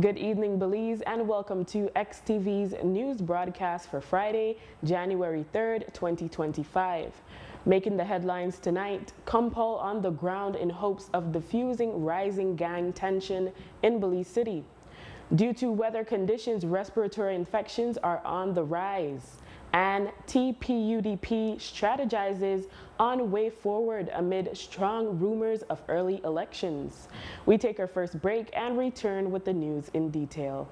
Good evening, Belize, and welcome to XTV's news broadcast for Friday, January 3rd, 2025. Making the headlines tonight, Compol on the ground in hopes of diffusing rising gang tension in Belize City. Due to weather conditions, respiratory infections are on the rise. And TPUDP strategizes on way forward amid strong rumors of early elections. We take our first break and return with the news in detail.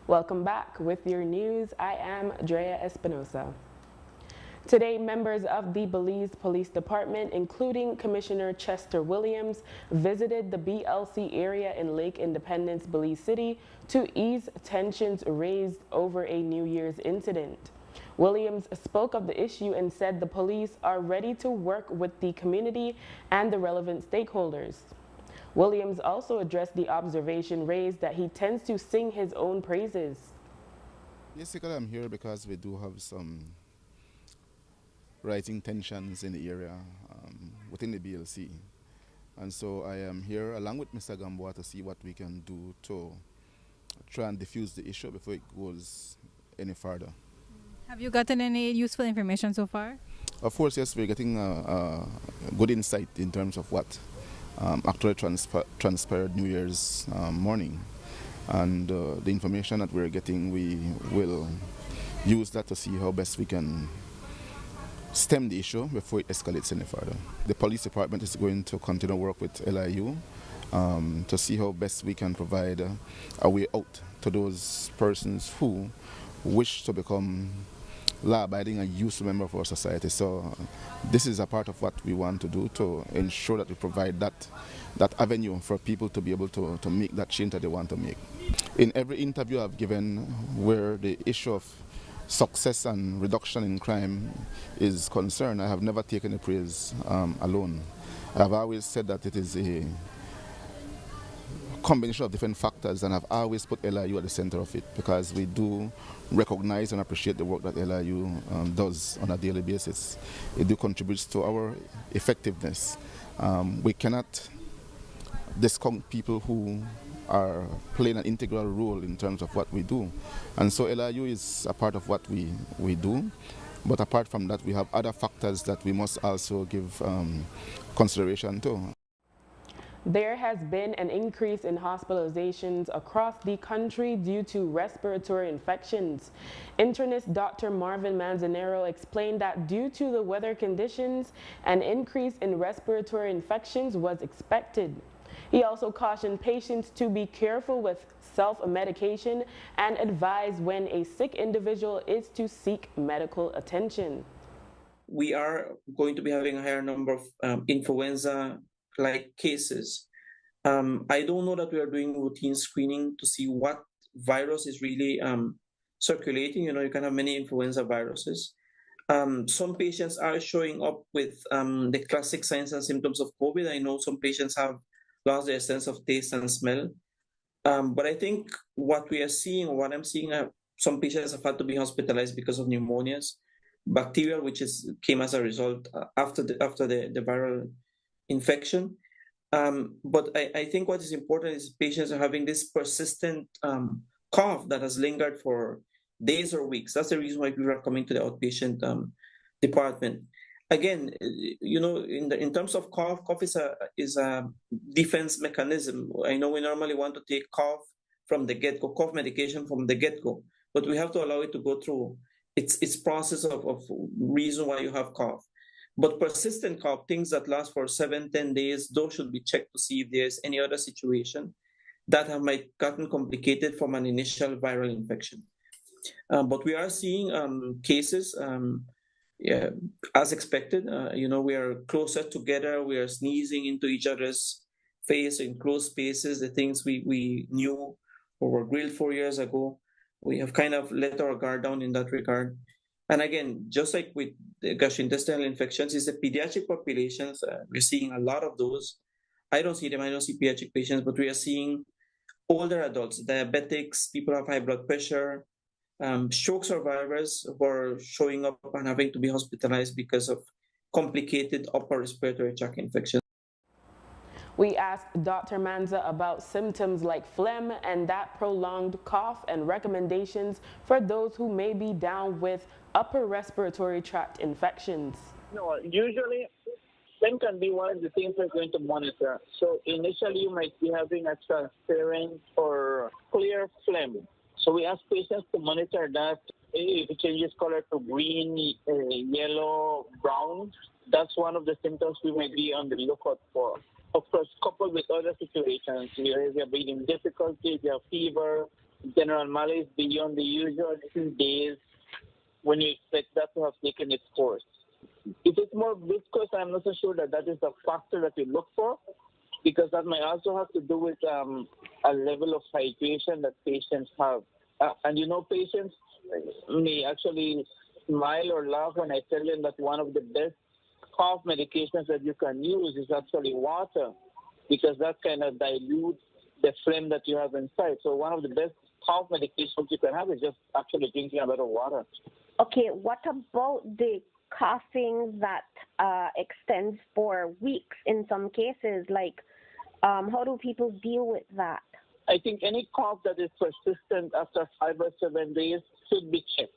Welcome back with your news. I am Drea Espinosa. Today, members of the Belize Police Department, including Commissioner Chester Williams, visited the BLC area in Lake Independence, Belize City, to ease tensions raised over a New Year's incident. Williams spoke of the issue and said the police are ready to work with the community and the relevant stakeholders. Williams also addressed the observation raised that he tends to sing his own praises. Basically, I'm here because we do have some rising tensions in the area within the BLC. And so I am here along with Mr. Gamboa to see what we can do to try and diffuse the issue before it goes any further. Have you gotten any useful information so far? Of course, yes, we're getting good insight in terms of what actually transpired New Year's morning. And the information that we're getting, we will use that to see how best we can stem the issue before it escalates any further. The police department is going to continue work with LIU to see how best we can provide a way out to those persons who wish to become law-abiding and useful member of our society. So this is a part of what we want to do to ensure that we provide that avenue for people to be able to make that change that they want to make. In every interview I've given where the issue of success and reduction in crime is concerned, I have never taken the praise alone. I've always said that it is a combination of different factors, and I've always put LIU at the center of it because we do recognize and appreciate the work that LIU does on a daily basis. It do contributes to our effectiveness. We cannot discount people who are playing an integral role in terms of what we do. And so LIU is a part of what we do. But apart from that, we have other factors that we must also give consideration to. There has been an increase in hospitalizations across the country due to respiratory infections. Internist Dr. Marvin Manzanero explained that due to the weather conditions, an increase in respiratory infections was expected. He also cautioned patients to be careful with self-medication and advised when a sick individual is to seek medical attention. We are going to be having a higher number of influenza-like cases. I don't know that we are doing routine screening to see what virus is really circulating. You can have many influenza viruses. Some patients are showing up with the classic signs and symptoms of COVID. I know some patients have lost their sense of taste and smell. But I think what we are seeing, or what I'm seeing, some patients have had to be hospitalized because of pneumonias, bacterial, which came as a result after the viral infection. But I think what is important is patients are having this persistent cough that has lingered for days or weeks. That's the reason why people are coming to the outpatient department. Again, in terms of cough is a defense mechanism. I know we normally want to take cough from the get-go, cough medication from the get-go, but we have to allow it to go through its process of reason why you have cough. But persistent cough, things that last for 7-10 days, those should be checked to see if there's any other situation that might gotten complicated from an initial viral infection. But we are seeing cases, as expected. We are closer together. We are sneezing into each other's face in close spaces. The things we knew or were grilled 4 years ago, we have kind of let our guard down in that regard. And again, just like with the gastrointestinal infections, is the pediatric populations. We're seeing a lot of those. I don't see them. I don't see pediatric patients, but we are seeing older adults, diabetics, people who have high blood pressure, stroke survivors who are showing up and having to be hospitalized because of complicated upper respiratory tract infections. We asked Dr. Manza about symptoms like phlegm and that prolonged cough and recommendations for those who may be down with upper respiratory tract infections. No, usually phlegm can be one of the things we're going to monitor. So initially you might be having a transparent or clear phlegm. So we ask patients to monitor that. If it changes color to green, yellow, brown, that's one of the symptoms we might be on the lookout for. Of course, coupled with other situations, if you have breathing difficulty, if you have fever, general malaise beyond the usual 2 days when you expect that to have taken its course. If it's more viscous, I'm not so sure that that is a factor that you look for, because that might also have to do with a level of hydration that patients have. And patients may actually smile or laugh when I tell them that one of the best cough medications that you can use is actually water, because that kind of dilutes the phlegm that you have inside. So one of the best cough medications you can have is just actually drinking a lot of water. Okay, what about the coughing that extends for weeks in some cases? Like, how do people deal with that? I think any cough that is persistent after 5 or 7 days should be checked.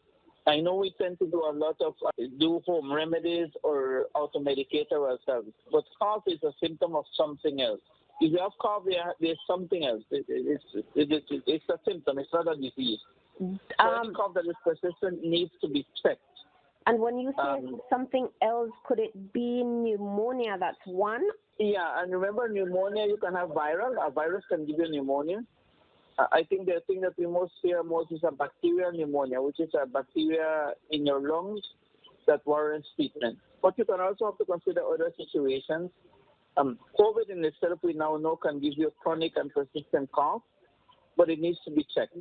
I know we tend to do a lot of do home remedies or auto-medicate ourselves, but cough is a symptom of something else. If you have cough, there's something else. It's a symptom. It's not a disease. So any cough that is persistent needs to be checked. And when you say something else, could it be pneumonia? That's one? Yeah, and remember, pneumonia, you can have viral. A virus can give you pneumonia. I think the thing that we most fear most is a bacterial pneumonia, which is a bacteria in your lungs that warrants treatment. But you can also have to consider other situations. COVID in itself, we now know, can give you a chronic and persistent cough, but it needs to be checked.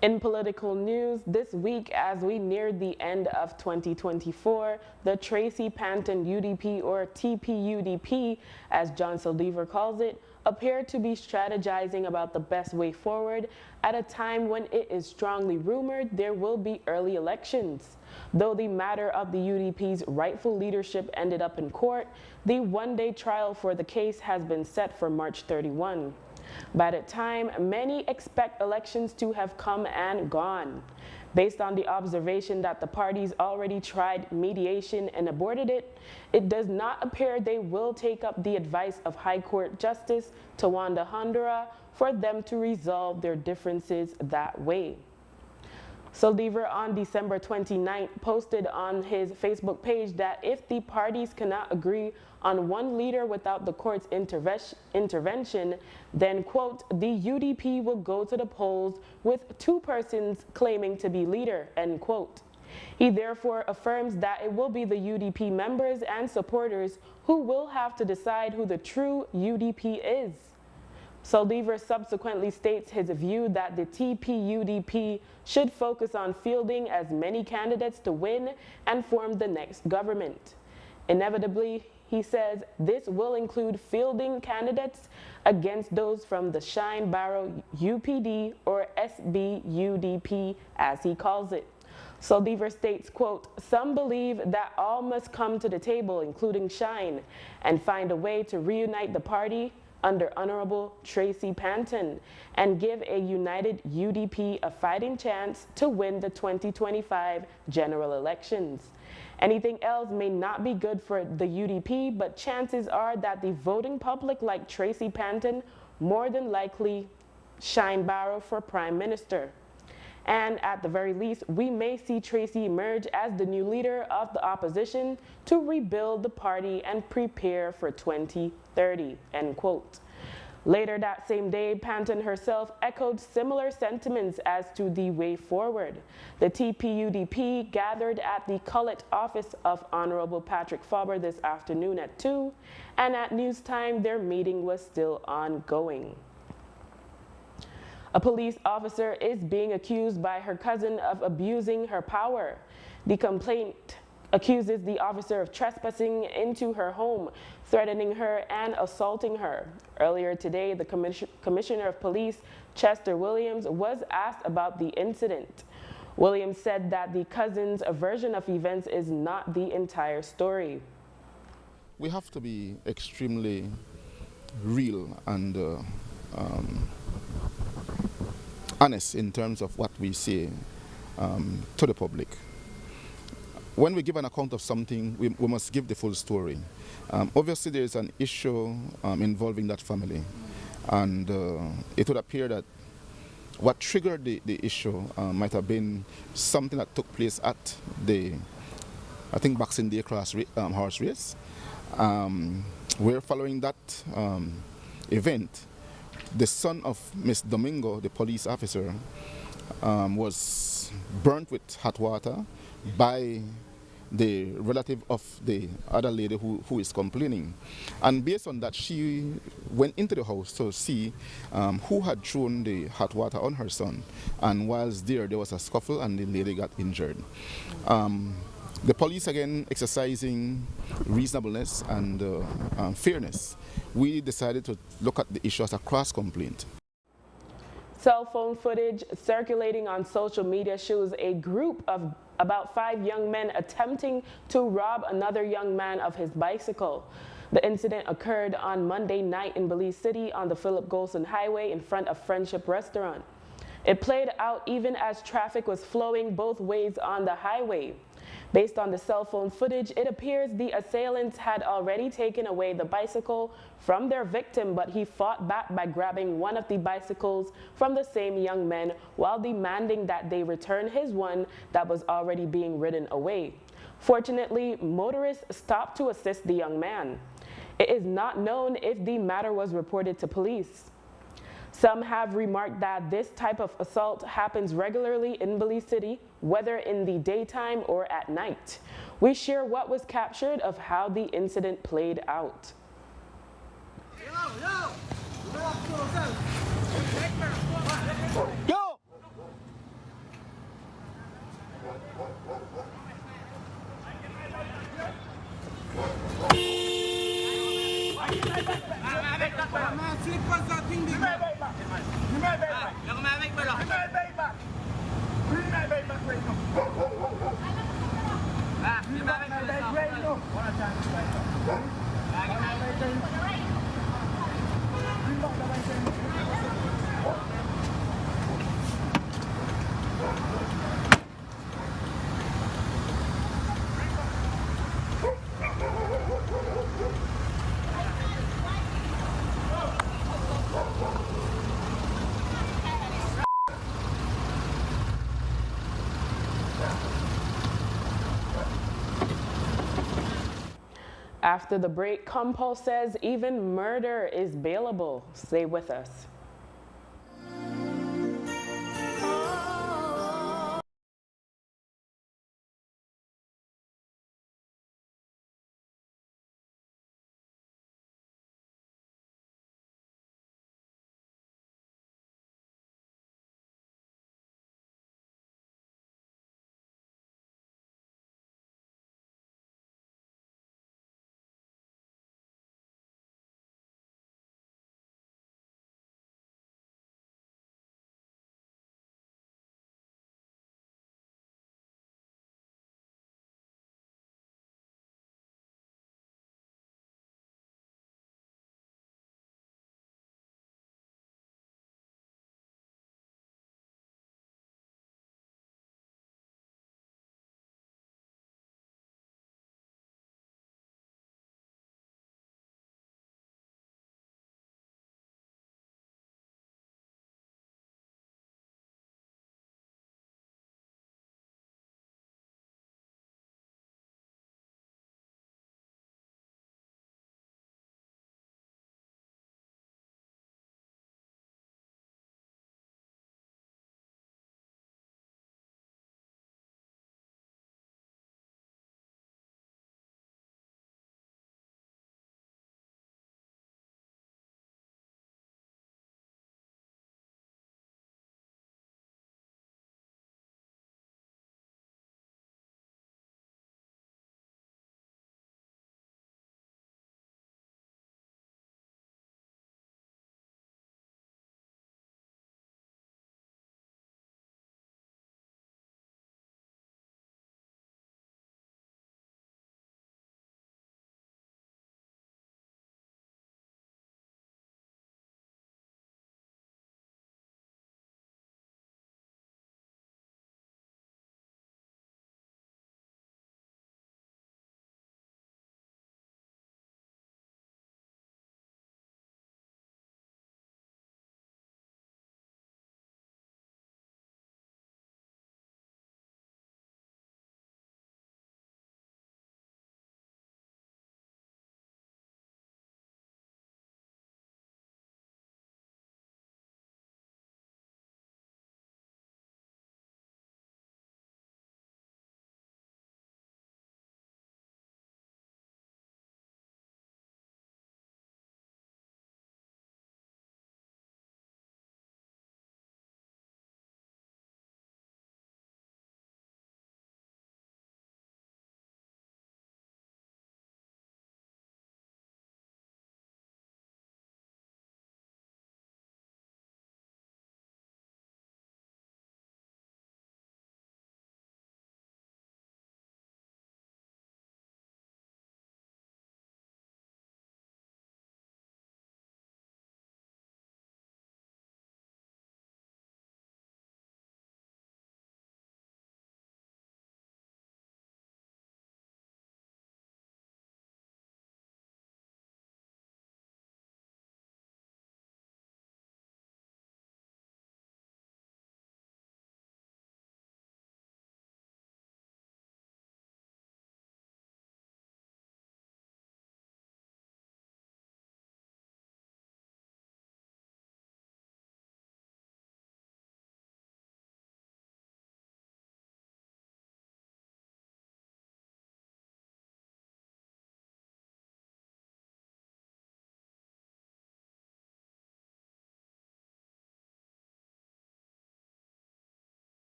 In political news, this week as we near the end of 2024, the Tracy Panton UDP, or TPUDP, as John Saldivar calls it, appear to be strategizing about the best way forward at a time when it is strongly rumored there will be early elections. Though the matter of the UDP's rightful leadership ended up in court, the one-day trial for the case has been set for March 31. By that time, many expect elections to have come and gone. Based on the observation that the parties already tried mediation and aborted it, it does not appear they will take up the advice of High Court Justice Tawanda Handura for them to resolve their differences that way. Saldivar on December 29th posted on his Facebook page that if the parties cannot agree on one leader without the court's intervention, then, quote, the UDP will go to the polls with two persons claiming to be leader, end quote. He therefore affirms that it will be the UDP members and supporters who will have to decide who the true UDP is. Saldivar subsequently states his view that the TPUDP should focus on fielding as many candidates to win and form the next government. Inevitably, he says, this will include fielding candidates against those from the Shine Barrow UPD, or SBUDP as he calls it. Saldivar states, quote, some believe that all must come to the table, including Shine, and find a way to reunite the party under Honorable Tracy Panton and give a united UDP a fighting chance to win the 2025 general elections. Anything else may not be good for the UDP, but chances are that the voting public like Tracy Panton more than likely Shine Barrow for Prime Minister. And at the very least, we may see Tracy emerge as the new leader of the opposition to rebuild the party and prepare for 2030, end quote. Later that same day, Panton herself echoed similar sentiments as to the way forward. The TPUDP gathered at the Cullett office of Honorable Patrick Faber this afternoon at 2, and at news time, their meeting was still ongoing. A police officer is being accused by her cousin of abusing her power. The complaint accuses the officer of trespassing into her home, threatening her and assaulting her. Earlier today, the Commissioner of Police, Chester Williams, was asked about the incident. Williams said that the cousin's version of events is not the entire story. We have to be extremely real and honest in terms of what we say to the public. When we give an account of something, we must give the full story. Obviously, there is an issue involving that family, and it would appear that what triggered the issue might have been something that took place at the, I think, Boxing Day horse race. We're following that event the son of Miss Domingo, the police officer, was burnt with hot water by the relative of the other lady who is complaining. And based on that, she went into the house to see who had thrown the hot water on her son. And whilst there was a scuffle and the lady got injured. The police, again, exercising reasonableness and fairness, we decided to look at the issue as a cross complaint. Cell phone footage circulating on social media shows a group of about 5 young men attempting to rob another young man of his bicycle. The incident occurred on Monday night in Belize City on the Philip Golson Highway in front of Friendship Restaurant. It played out even as traffic was flowing both ways on the highway. Based on the cell phone footage, it appears the assailants had already taken away the bicycle from their victim, but he fought back by grabbing one of the bicycles from the same young men while demanding that they return his one that was already being ridden away. Fortunately, motorists stopped to assist the young man. It is not known if the matter was reported to police. Some have remarked that this type of assault happens regularly in Belize City, whether in the daytime or at night. We share what was captured of how the incident played out. Yo! After the break, Compul says even murder is bailable. Stay with us.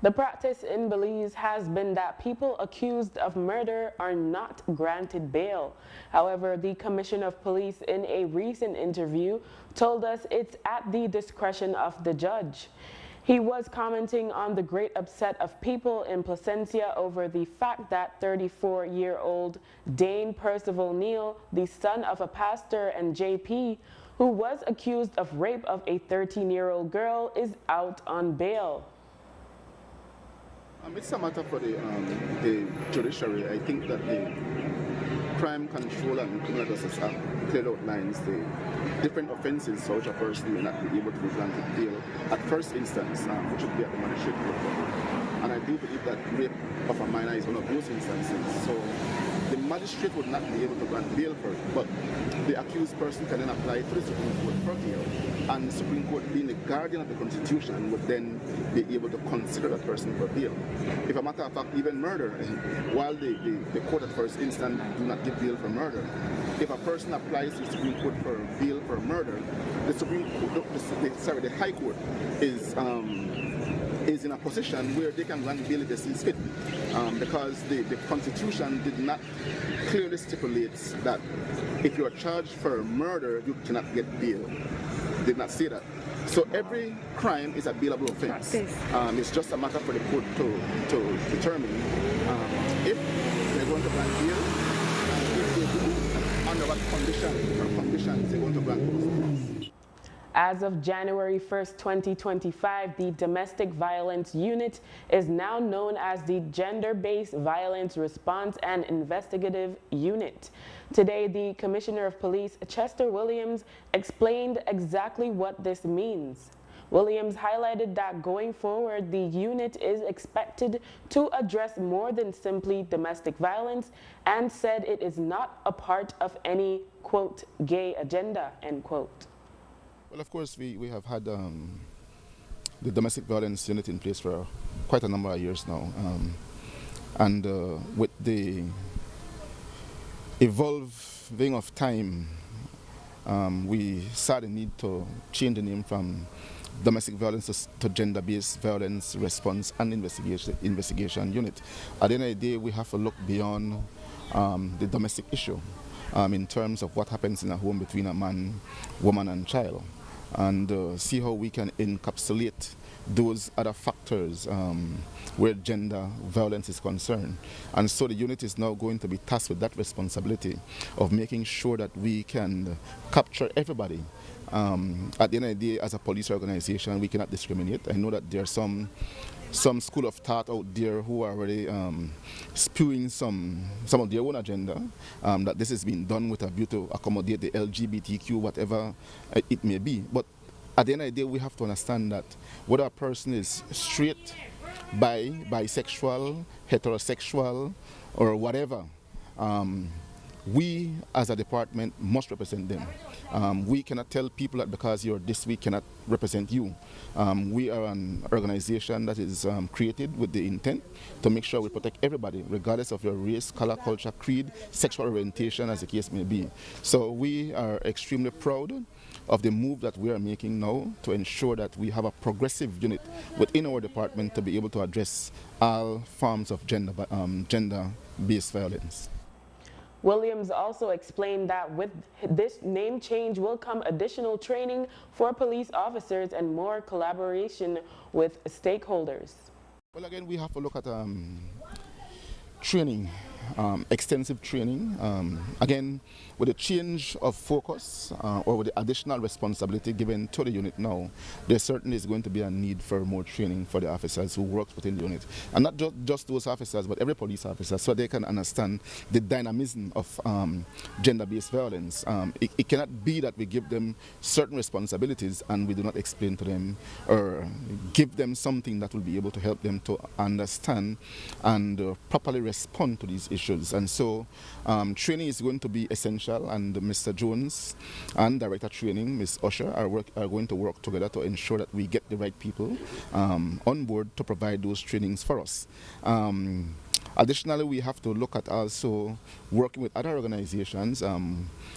The practice in Belize has been that people accused of murder are not granted bail. However, the Commissioner of Police in a recent interview told us it's at the discretion of the judge. He was commenting on the great upset of people in Placencia over the fact that 34-year-old Dane Percival Neal, the son of a pastor and JP, who was accused of rape of a 13-year-old girl, is out on bail. It's a matter for the judiciary. I think that the Crime Control and Criminal Justice Act clearly outlines the different offences for which a person may not be able to be granted bail at first instance, which would be at the magistrate court level. And I do believe that rape of a minor is one of those instances. So the magistrate would not be able to grant bail for it, but the accused person can then apply to the Supreme Court for bail. And the Supreme Court, being the guardian of the Constitution, would then be able to consider that person for bail. If a matter of fact, even murder, while the court at first instance do not give bail for murder, if a person applies to the Supreme Court for bail for murder, the Supreme Court, the High Court is in a position where they can grant bail if they see fit, because the Constitution did not clearly stipulate that if you are charged for murder, you cannot get bail. Did not say that. So every crime is a bailable offense. It's just a matter for the court to determine if they're going to grant bail, and if they do, under what conditions they're going to grant those. As of January 1st, 2025, the Domestic Violence Unit is now known as the Gender-Based Violence Response and Investigative Unit. Today, the Commissioner of Police, Chester Williams, explained exactly what this means. Williams highlighted that going forward, the unit is expected to address more than simply domestic violence and said it is not a part of any, quote, gay agenda, end quote. Well, of course, we have had the domestic violence unit in place for quite a number of years now. And with the evolving of time, we saw the need to change the name from domestic violence to gender-based violence response and investigation unit. At the end of the day, we have to look beyond the domestic issue in terms of what happens in a home between a man, woman, and child, and see how we can encapsulate those other factors where gender violence is concerned. And so the unit is now going to be tasked with that responsibility of making sure that we can capture everybody. At the end of the day, as a police organization, we cannot discriminate. I know that there are some school of thought out there who are already spewing some of their own agenda, that this is being done with a view to accommodate the LGBTQ, whatever it may be. But at the end of the day, we have to understand that whether a person is straight, bisexual, heterosexual, or whatever, we as a department must represent them. We cannot tell people that because you're this, we cannot represent you. We are an organization that is created with the intent to make sure we protect everybody, regardless of your race, color, culture, creed, sexual orientation, as the case may be. So we are extremely proud of the move that we are making now to ensure that we have a progressive unit within our department to be able to address all forms of gender-based violence. Williams also explained that with this name change will come additional training for police officers and more collaboration with stakeholders. Well, again, we have to look at training, extensive training. Again, with the change of focus or with the additional responsibility given to the unit now, there certainly is going to be a need for more training for the officers who work within the unit. And not just those officers, but every police officer, so they can understand the dynamism of gender-based violence. It cannot be that we give them certain responsibilities and we do not explain to them or give them something that will be able to help them to understand and properly respond to these issues. And so training is going to be essential, and Mr. Jones and Director Training, Ms. Usher, are going to work together to ensure that we get the right people on board to provide those trainings for us. Additionally, we have to look at also working with other organizations,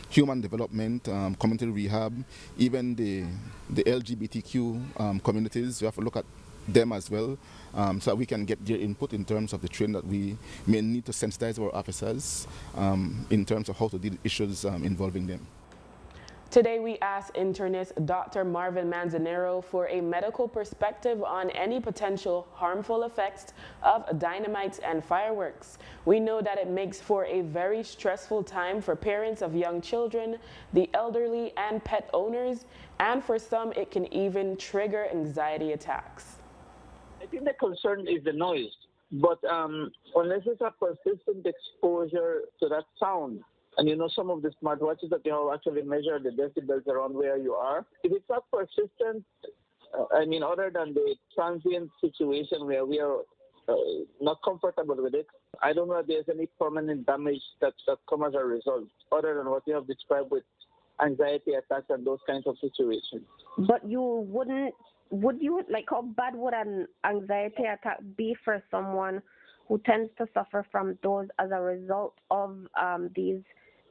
human development, community rehab, even the LGBTQ communities. We have to look at them as well, so that we can get their input in terms of the training that we may need to sensitize our officers in terms of how to deal with issues involving them. Today, we asked internist Dr. Marvin Manzanero for a medical perspective on any potential harmful effects of dynamites and fireworks. We know that it makes for a very stressful time for parents of young children, the elderly, and pet owners, and for some, it can even trigger anxiety attacks. I think the concern is the noise, but unless it's a persistent exposure to that sound, and some of the smartwatches that you have actually measure the decibels around where you are. If it's not persistent, other than the transient situation where we are not comfortable with it, I don't know if there's any permanent damage that comes as a result, other than what you have described with anxiety attacks and those kinds of situations. But would you, like, how bad would an anxiety attack be for someone who tends to suffer from those as a result of these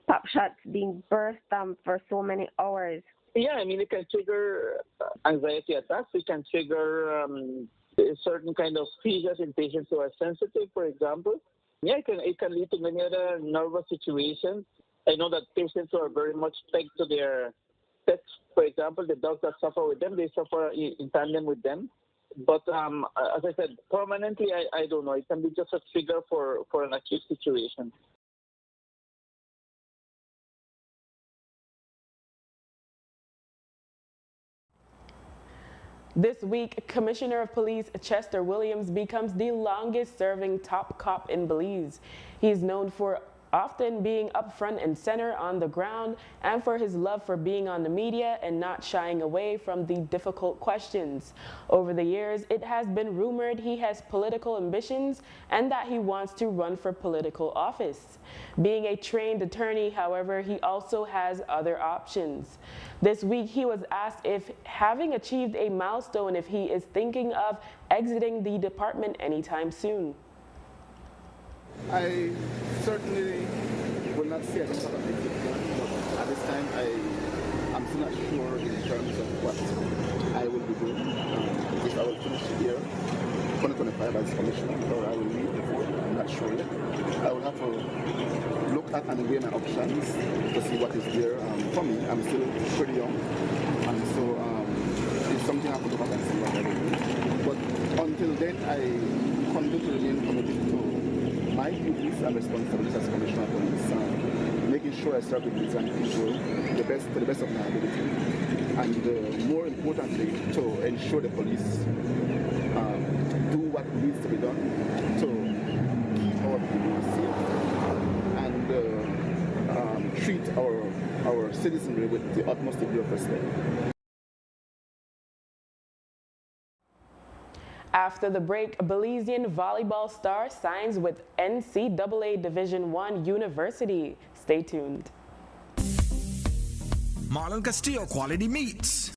pop shots being burst for so many hours? Yeah, it can trigger anxiety attacks. It can trigger a certain kind of seizures in patients who are sensitive, for example. Yeah, it can lead to many other nervous situations. I know that patients who are very much pegged to their pets, for example, the dogs that suffer with them, they suffer in tandem with them. But as I said, permanently, I don't know. It can be just a trigger for an acute situation. This week, Commissioner of Police Chester Williams becomes the longest-serving top cop in Belize. He's known for often being up front and center on the ground and for his love for being on the media and not shying away from the difficult questions. Over the years, it has been rumored he has political ambitions and that he wants to run for political office. Being a trained attorney, however, he also has other options. This week, he was asked if, having achieved a milestone, if he is thinking of exiting the department anytime soon. I certainly will not say I don't have a big plan, but at this time I'm still not sure in terms of what I will be doing. If I will finish here 2025 as commissioner or I will leave before, I'm not sure yet. I will have to look at and weigh my options to see what is there for me. I'm still pretty young, and so it's something I have to look at and see what I will do. But until then, I continue to remain committed to my duties and responsibilities as Commissioner of Police, making sure I serve the needs and people to the best of my ability, and more importantly, to ensure the police do what needs to be done to keep our people safe and treat our citizenry with the utmost degree of respect. After the break, Belizean volleyball star signs with NCAA Division I University. Stay tuned. Marlon Castillo Quality Meats.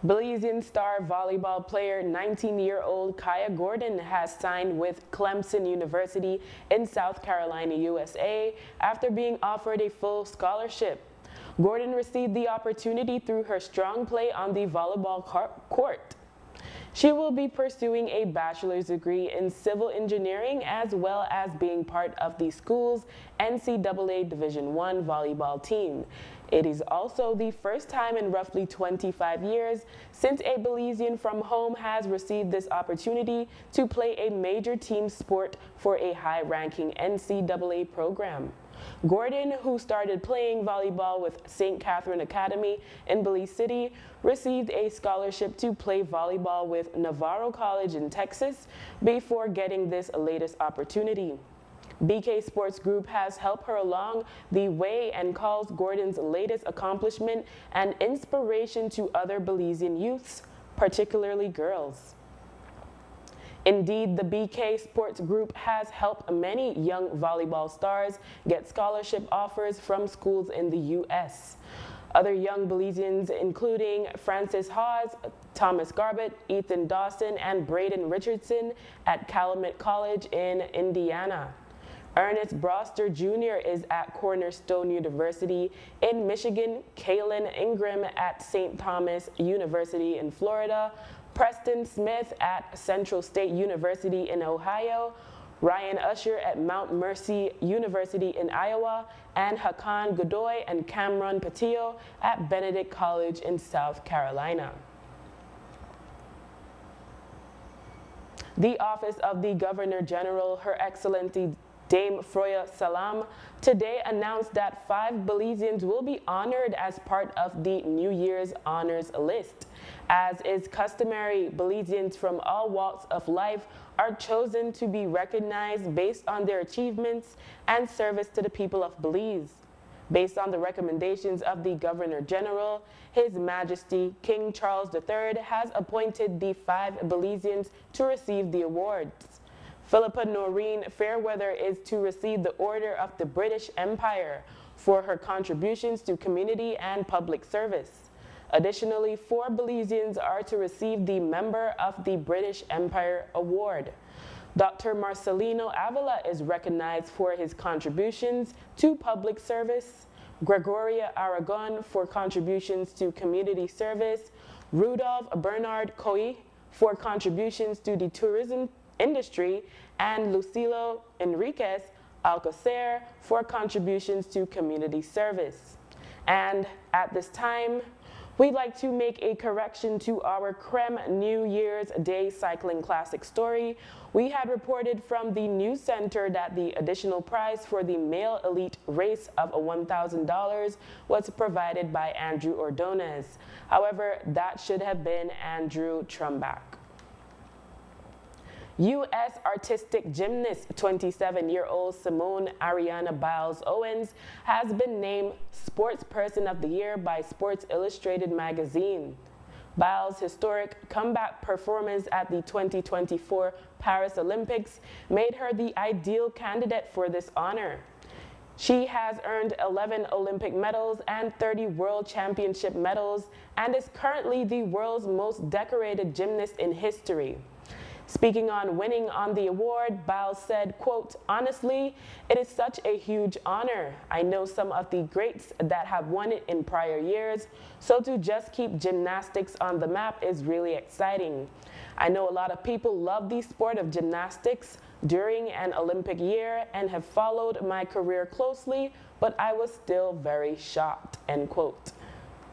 Belizean star volleyball player 19-year-old Kaya Gordon has signed with Clemson University in South Carolina, USA, after being offered a full scholarship. Gordon received the opportunity through her strong play on the volleyball court. She will be pursuing a bachelor's degree in civil engineering as well as being part of the school's NCAA Division I volleyball team. It is also the first time in roughly 25 years since a Belizean from home has received this opportunity to play a major team sport for a high-ranking NCAA program. Gordon, who started playing volleyball with St. Catherine Academy in Belize City, received a scholarship to play volleyball with Navarro College in Texas before getting this latest opportunity. BK Sports Group has helped her along the way and calls Gordon's latest accomplishment an inspiration to other Belizean youths, particularly girls. Indeed, the BK Sports Group has helped many young volleyball stars get scholarship offers from schools in the U.S. Other young Belizeans, including Francis Hawes, Thomas Garbett, Ethan Dawson, and Braden Richardson at Calumet College in Indiana. Ernest Broster Jr. is at Cornerstone University in Michigan, Kaylin Ingram at St. Thomas University in Florida, Preston Smith at Central State University in Ohio, Ryan Usher at Mount Mercy University in Iowa, and Hakan Godoy and Cameron Patillo at Benedict College in South Carolina. The Office of the Governor General, Her Excellency Dame Froya Salam, today announced that 5 Belizeans will be honored as part of the New Year's Honors List. As is customary, Belizeans from all walks of life are chosen to be recognized based on their achievements and service to the people of Belize. Based on the recommendations of the Governor General, His Majesty King Charles III has appointed the 5 Belizeans to receive the awards. Philippa Noreen Fairweather is to receive the Order of the British Empire for her contributions to community and public service. Additionally, 4 Belizeans are to receive the Member of the British Empire Award. Dr. Marcelino Avila is recognized for his contributions to public service, Gregoria Aragon for contributions to community service, Rudolph Bernard Coy for contributions to the tourism industry, and Lucilo Enriquez Alcocer for contributions to community service. And at this time, we'd like to make a correction to our Creme New Year's Day Cycling Classic story. We had reported from the news center that the additional prize for the male elite race of $1,000 was provided by Andrew Ordonez. However, that should have been Andrew Trumbach. U.S. artistic gymnast 27-year-old Simone Ariana Biles Owens has been named Sports Person of the Year by Sports Illustrated magazine. Biles' historic comeback performance at the 2024 Paris Olympics made her the ideal candidate for this honor. She has earned 11 Olympic medals and 30 World Championship medals and is currently the world's most decorated gymnast in history. Speaking on winning on the award, Biles said, quote, "Honestly, it is such a huge honor. I know some of the greats that have won it in prior years, so to just keep gymnastics on the map is really exciting. I know a lot of people love the sport of gymnastics during an Olympic year and have followed my career closely, but I was still very shocked," end quote.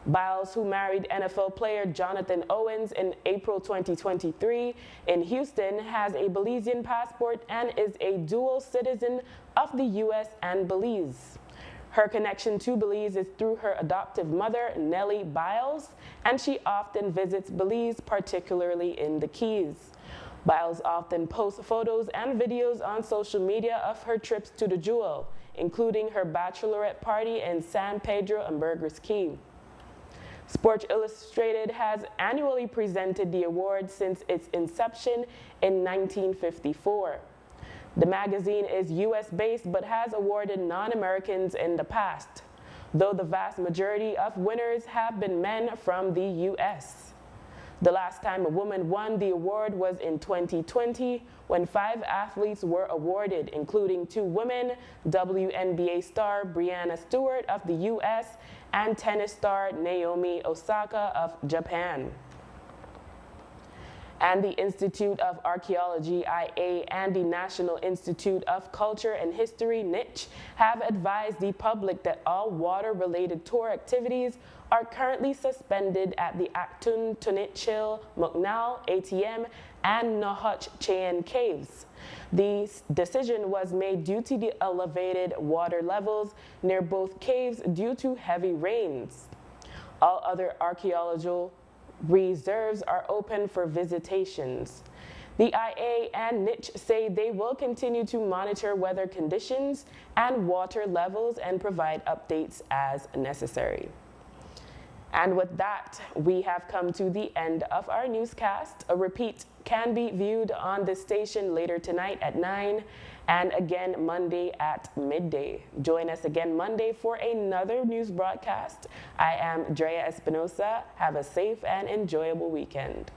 Biles, who married NFL player Jonathan Owens in April 2023 in Houston, has a Belizean passport and is a dual citizen of the U.S. and Belize. Her connection to Belize is through her adoptive mother, Nellie Biles, and she often visits Belize, particularly in the Keys. Biles often posts photos and videos on social media of her trips to the Jewel, including her bachelorette party in San Pedro and Burgers Key. Sports Illustrated has annually presented the award since its inception in 1954. The magazine is U.S.-based but has awarded non-Americans in the past, though the vast majority of winners have been men from the U.S. The last time a woman won the award was in 2020 when 5 athletes were awarded, including 2 women, WNBA star Breanna Stewart of the US and tennis star Naomi Osaka of Japan. And the Institute of Archaeology, IA, and the National Institute of Culture and History, NICH, have advised the public that all water-related tour activities are currently suspended at the Actun, Tunichil, Muknal, ATM, and Nahach Chayan caves. The decision was made due to the elevated water levels near both caves due to heavy rains. All other archaeological reserves are open for visitations. The IA and NICH say they will continue to monitor weather conditions and water levels and provide updates as necessary. And with that, we have come to the end of our newscast. A repeat can be viewed on this station later tonight at 9 and again Monday at midday. Join us again Monday for another news broadcast. I am Drea Espinosa. Have a safe and enjoyable weekend.